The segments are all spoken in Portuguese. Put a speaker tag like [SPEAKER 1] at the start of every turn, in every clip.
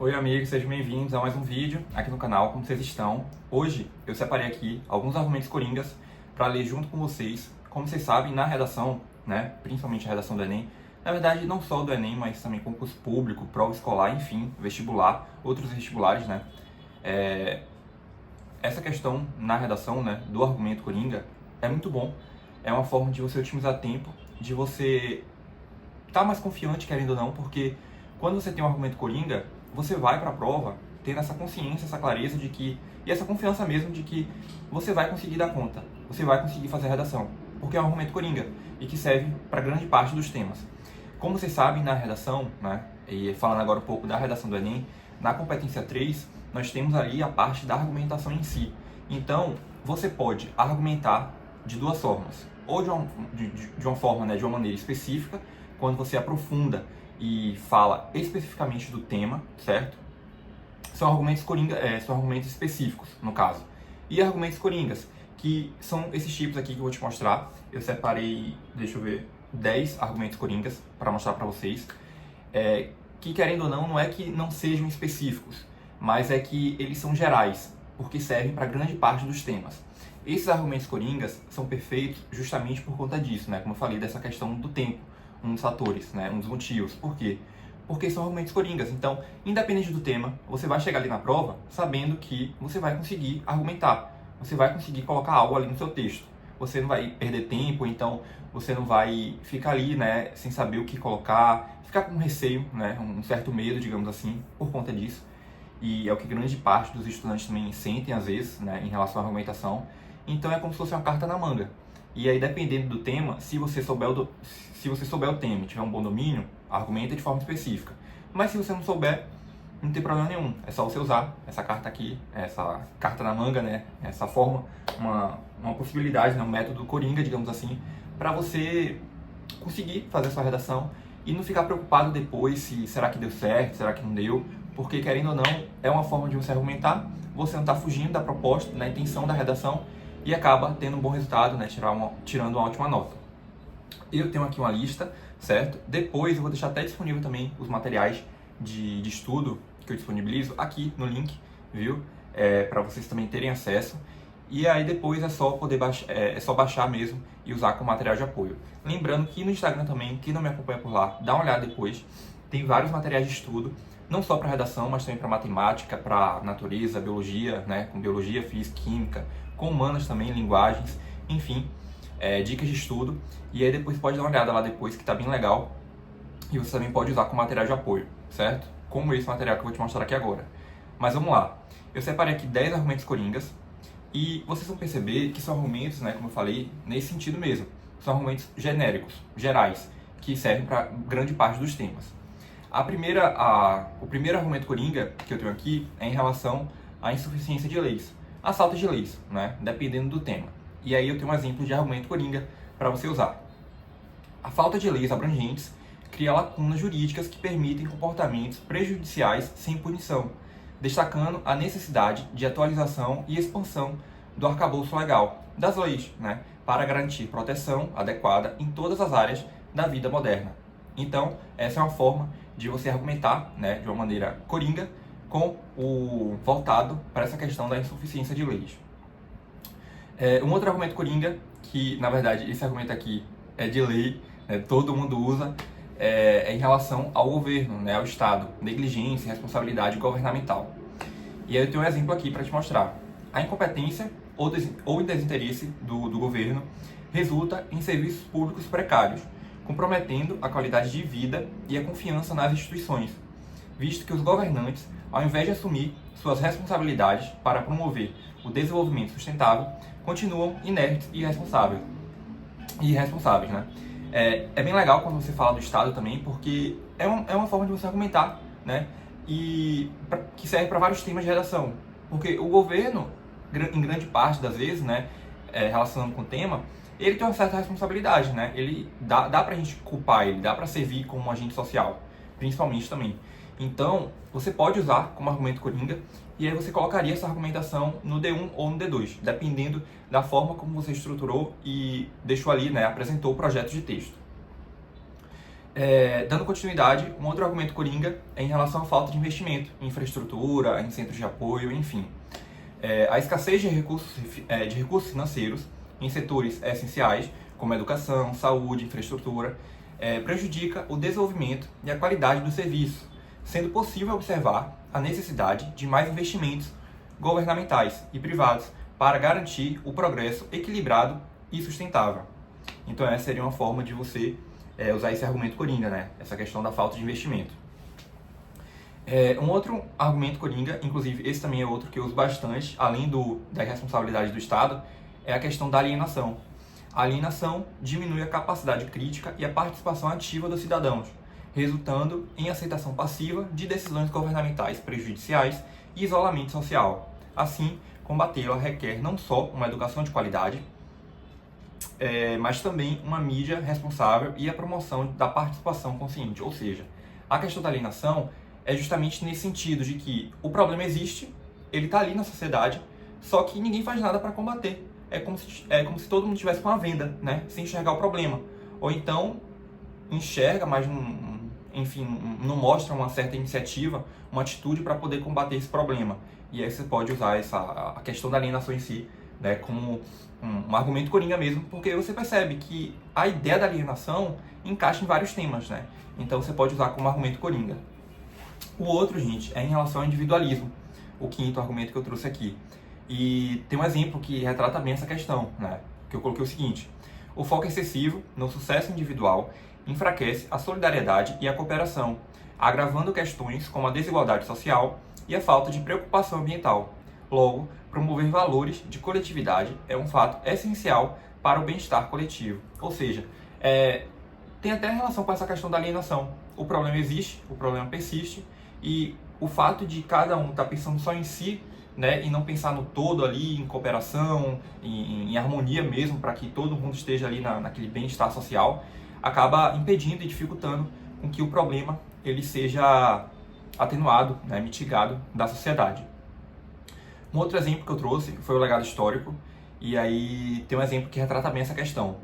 [SPEAKER 1] Oi amigos, sejam bem-vindos a mais um vídeo aqui no canal, como vocês estão? Hoje eu separei aqui alguns argumentos coringas para ler junto com vocês. Como vocês sabem, na redação, né, principalmente a redação do Enem, na verdade não só do Enem, mas também concurso público, prova escolar, enfim, vestibular, outros vestibulares, né? Essa questão na redação, né, do argumento coringa é muito bom. É uma forma de você otimizar tempo, de você estar mais confiante, querendo ou não, porque quando você tem um argumento coringa, você vai para a prova tendo essa consciência, essa clareza de que, e essa confiança mesmo de que você vai conseguir dar conta, você vai conseguir fazer a redação, porque é um argumento coringa e que serve para grande parte dos temas. Como vocês sabem, na redação, né, e falando agora um pouco da redação do Enem, na competência 3, nós temos ali a parte da argumentação em si. Então, você pode argumentar de duas formas, ou de uma forma, né, de uma maneira específica, quando você aprofunda e fala especificamente do tema, certo? São argumentos coringa, são argumentos específicos, no caso. E argumentos coringas, que são esses tipos aqui que eu vou te mostrar. Eu separei, deixa eu ver, 10 argumentos coringas para mostrar para vocês. Que querendo ou não, não é que não sejam específicos, mas é que eles são gerais, porque servem para grande parte dos temas. Esses argumentos coringas são perfeitos justamente por conta disso, né? Como eu falei, dessa questão do tempo. Um dos fatores, né? Um dos motivos. Por quê? Porque são argumentos coringas. Então, independente do tema, você vai chegar ali na prova sabendo que você vai conseguir argumentar. Você vai conseguir colocar algo ali no seu texto. Você não vai perder tempo, então você não vai ficar ali, né, sem saber o que colocar, ficar com receio, né, um certo medo, digamos assim, por conta disso. E é o que grande parte dos estudantes também sentem, às vezes, né, em relação à argumentação. Então, é como se fosse uma carta na manga. E aí, dependendo do tema, se você souber o tema e tiver um bom domínio, argumenta de forma específica. Mas se você não souber, não tem problema nenhum. É só você usar essa carta aqui, essa carta na manga, né? Essa forma, uma possibilidade, né? Um método coringa, digamos assim, para você conseguir fazer a sua redação e não ficar preocupado depois se será que deu certo, será que não deu, porque querendo ou não, é uma forma de você argumentar, você não está fugindo da proposta, da intenção da redação, e acaba tendo um bom resultado, né? Tirando uma ótima nota. Eu tenho aqui uma lista, certo? Depois eu vou deixar até disponível também os materiais de estudo que eu disponibilizo aqui no link, viu? Para vocês também terem acesso. E aí depois é só poder baixar mesmo e usar como material de apoio. Lembrando que no Instagram também, quem não me acompanha por lá, dá uma olhada depois. Tem vários materiais de estudo, não só para redação, mas também para matemática, para natureza, biologia, né? Com biologia, física, química, com humanas também, linguagens, enfim, dicas de estudo. E aí depois pode dar uma olhada lá depois, que tá bem legal. E você também pode usar como material de apoio, certo? Como esse material que eu vou te mostrar aqui agora. Mas vamos lá. Eu separei aqui 10 argumentos coringas. E vocês vão perceber que são argumentos, né, como eu falei, nesse sentido mesmo. São argumentos genéricos, gerais, que servem para grande parte dos temas. O primeiro argumento coringa que eu tenho aqui é em relação à insuficiência de leis. As faltas de leis, né, dependendo do tema. E aí eu tenho um exemplo de argumento coringa para você usar. A falta de leis abrangentes cria lacunas jurídicas que permitem comportamentos prejudiciais sem punição, destacando a necessidade de atualização e expansão do arcabouço legal das leis, né, para garantir proteção adequada em todas as áreas da vida moderna. Então, essa é uma forma de você argumentar, né, de uma maneira coringa, com o voltado para essa questão da insuficiência de leis. Um outro argumento coringa, que na verdade esse argumento aqui é de lei, né, todo mundo usa, é em relação ao governo, né, ao Estado, negligência e responsabilidade governamental. E aí eu tenho um exemplo aqui para te mostrar. A incompetência ou desinteresse do governo resulta em serviços públicos precários, comprometendo a qualidade de vida e a confiança nas instituições, visto que os governantes, ao invés de assumir suas responsabilidades para promover o desenvolvimento sustentável, continuam inertes e irresponsáveis, né? É bem legal quando você fala do Estado também, porque é uma forma de você argumentar, né? E que serve para vários temas de redação. Porque o governo, em grande parte das vezes, né, relacionando com o tema, ele tem uma certa responsabilidade, né? Ele dá pra gente culpar ele, dá pra servir como um agente social, principalmente também. Então, você pode usar como argumento coringa, e aí você colocaria essa argumentação no D1 ou no D2, dependendo da forma como você estruturou e deixou ali, né, apresentou o projeto de texto. Dando continuidade, um outro argumento coringa é em relação à falta de investimento em infraestrutura, em centros de apoio, enfim. A escassez de recursos financeiros em setores essenciais, como educação, saúde, infraestrutura, prejudica o desenvolvimento e a qualidade do serviço, sendo possível observar a necessidade de mais investimentos governamentais e privados para garantir o progresso equilibrado e sustentável. Então essa seria uma forma de você usar esse argumento coringa, né? Essa questão da falta de investimento. Um outro argumento coringa, inclusive esse também é outro que eu uso bastante, além da responsabilidade do Estado, é a questão da alienação. A alienação diminui a capacidade crítica e a participação ativa dos cidadãos, resultando em aceitação passiva de decisões governamentais prejudiciais e isolamento social. Assim, combatê-la requer não só uma educação de qualidade, mas também uma mídia responsável e a promoção da participação consciente. Ou seja, a questão da alienação é justamente nesse sentido de que o problema existe, ele está ali na sociedade, só que ninguém faz nada para combater. É como se todo mundo tivesse com uma venda, né? Sem enxergar o problema. Ou então enxerga, mas não mostra uma certa iniciativa, uma atitude para poder combater esse problema. E aí você pode usar a questão da alienação em si, né, como um argumento coringa mesmo, porque você percebe que a ideia da alienação encaixa em vários temas, né? Então você pode usar como argumento coringa. O outro, gente, é em relação ao individualismo, o quinto argumento que eu trouxe aqui. E tem um exemplo que retrata bem essa questão, né? Que eu coloquei o seguinte: o foco excessivo no sucesso individual enfraquece a solidariedade e a cooperação, agravando questões como a desigualdade social e a falta de preocupação ambiental. Logo, promover valores de coletividade é um fato essencial para o bem-estar coletivo. Ou seja, tem até relação com essa questão da alienação. O problema existe, o problema persiste, e o fato de cada um estar pensando só em si, né, e não pensar no todo ali, em cooperação, em harmonia mesmo, para que todo mundo esteja ali naquele bem-estar social, acaba impedindo e dificultando com que o problema ele seja atenuado, né, mitigado da sociedade. Um outro exemplo que eu trouxe foi o legado histórico, e aí tem um exemplo que retrata bem essa questão.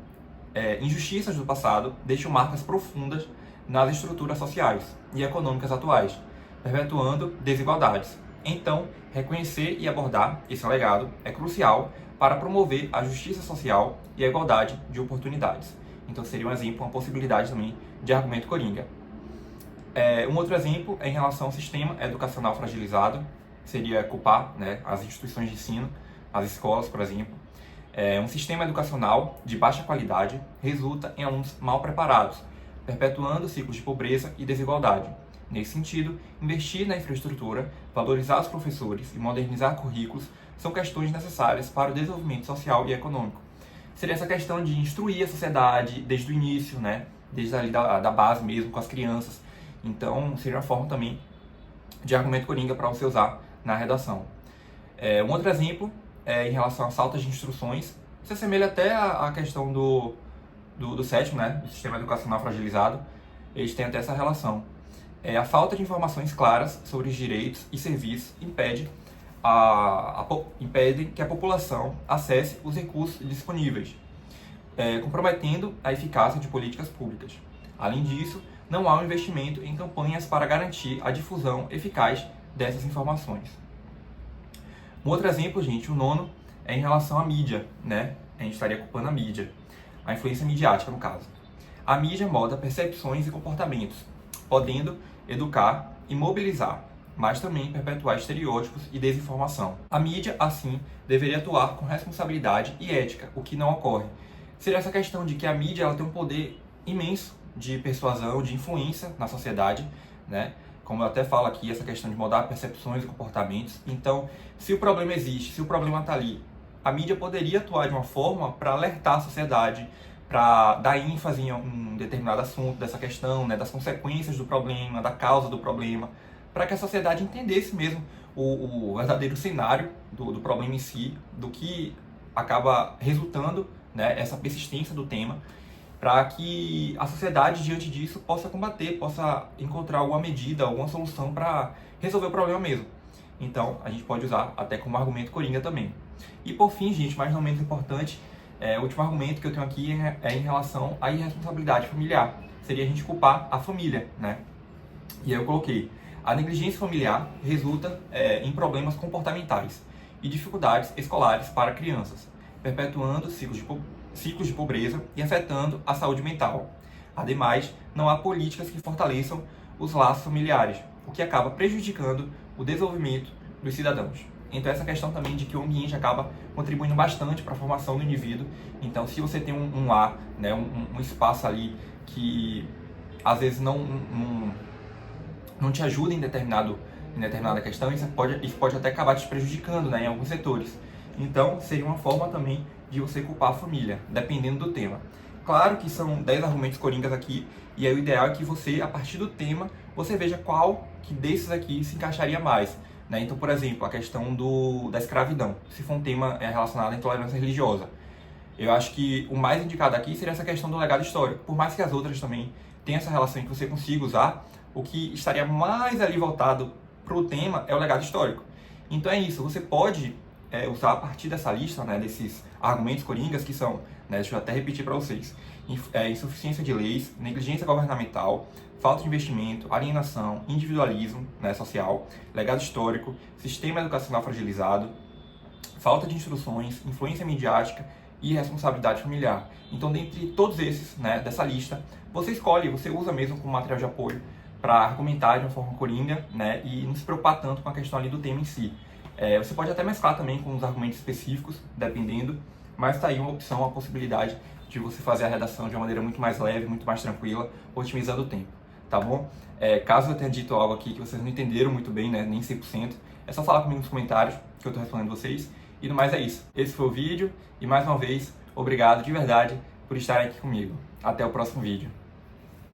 [SPEAKER 1] Injustiças do passado deixam marcas profundas nas estruturas sociais e econômicas atuais, perpetuando desigualdades. Então, reconhecer e abordar esse legado é crucial para promover a justiça social e a igualdade de oportunidades. Então, seria um exemplo, uma possibilidade também de argumento coringa. Um outro exemplo é em relação ao sistema educacional fragilizado, seria culpar, né, as instituições de ensino, as escolas, por exemplo. Um sistema educacional de baixa qualidade resulta em alunos mal preparados, perpetuando ciclos de pobreza e desigualdade. Nesse sentido, investir na infraestrutura, valorizar os professores e modernizar currículos são questões necessárias para o desenvolvimento social e econômico. Seria essa questão de instruir a sociedade desde o início, né? Desde ali da base mesmo, com as crianças. Então, seria uma forma também de argumento coringa para você usar na redação. Um outro exemplo é em relação às faltas de instruções. Se assemelha até à questão do sétimo, né? Do sistema educacional fragilizado. Eles têm até essa relação. A falta de informações claras sobre os direitos e serviços impede que a população acesse os recursos disponíveis, comprometendo a eficácia de políticas públicas. Além disso, não há um investimento em campanhas para garantir a difusão eficaz dessas informações. Um outro exemplo, gente, o nono, é em relação à mídia, né? A gente estaria culpando a mídia, a influência midiática no caso. A mídia molda percepções e comportamentos, podendo educar e mobilizar, mas também perpetuar estereótipos e desinformação. A mídia, assim, deveria atuar com responsabilidade e ética, o que não ocorre. Seria essa questão de que a mídia ela tem um poder imenso de persuasão, de influência na sociedade, né? Como eu até falo aqui, essa questão de mudar percepções e comportamentos. Então, se o problema existe, se o problema está ali, a mídia poderia atuar de uma forma para alertar a sociedade, para dar ênfase em um determinado assunto dessa questão, né, das consequências do problema, da causa do problema, para que a sociedade entendesse mesmo o verdadeiro cenário do problema em si, do que acaba resultando, né, essa persistência do tema, para que a sociedade, diante disso, possa combater, possa encontrar alguma medida, alguma solução para resolver o problema mesmo. Então, a gente pode usar até como argumento coringa também. E por fim, gente, mais não menos importante, o último argumento que eu tenho aqui é em relação à irresponsabilidade familiar. seria a gente culpar a família, né? E aí eu coloquei: a negligência familiar resulta em problemas comportamentais e dificuldades escolares para crianças, perpetuando ciclos de pobreza e afetando a saúde mental. Ademais, não há políticas que fortaleçam os laços familiares, o que acaba prejudicando o desenvolvimento dos cidadãos. Então essa questão também de que o ambiente acaba contribuindo bastante para a formação do indivíduo. Então se você tem um lar, né, um espaço ali que às vezes não te ajuda em determinada questão, isso pode até acabar te prejudicando, né, em alguns setores. Então seria uma forma também de você culpar a família, dependendo do tema. Claro que são 10 argumentos coringas aqui, e aí o ideal é que você, a partir do tema, você veja qual que desses aqui se encaixaria mais. Né? Então, por exemplo, a questão da escravidão, se for um tema relacionado à intolerância religiosa. Eu acho que o mais indicado aqui seria essa questão do legado histórico. Por mais que as outras também tenham essa relação que você consiga usar, o que estaria mais ali voltado para o tema é o legado histórico. Então é isso, você pode usar a partir dessa lista, né, desses argumentos coringas que são, né, deixa eu até repetir para vocês: insuficiência de leis, negligência governamental, falta de investimento, alienação, individualismo, né, social, legado histórico, sistema educacional fragilizado, falta de instruções, influência midiática e responsabilidade familiar. Então, dentre todos esses, né, dessa lista, você escolhe, você usa mesmo como material de apoio para argumentar de uma forma coringa, né, e não se preocupar tanto com a questão ali do tema em si. Você pode até mesclar também com os argumentos específicos, dependendo, mas está aí uma opção, uma possibilidade de você fazer a redação de uma maneira muito mais leve, muito mais tranquila, otimizando o tempo, tá bom? Caso eu tenha dito algo aqui que vocês não entenderam muito bem, né, nem 100%, é só falar comigo nos comentários que eu estou respondendo vocês. E no mais é isso. Esse foi o vídeo e mais uma vez, obrigado de verdade por estarem aqui comigo. Até o próximo vídeo.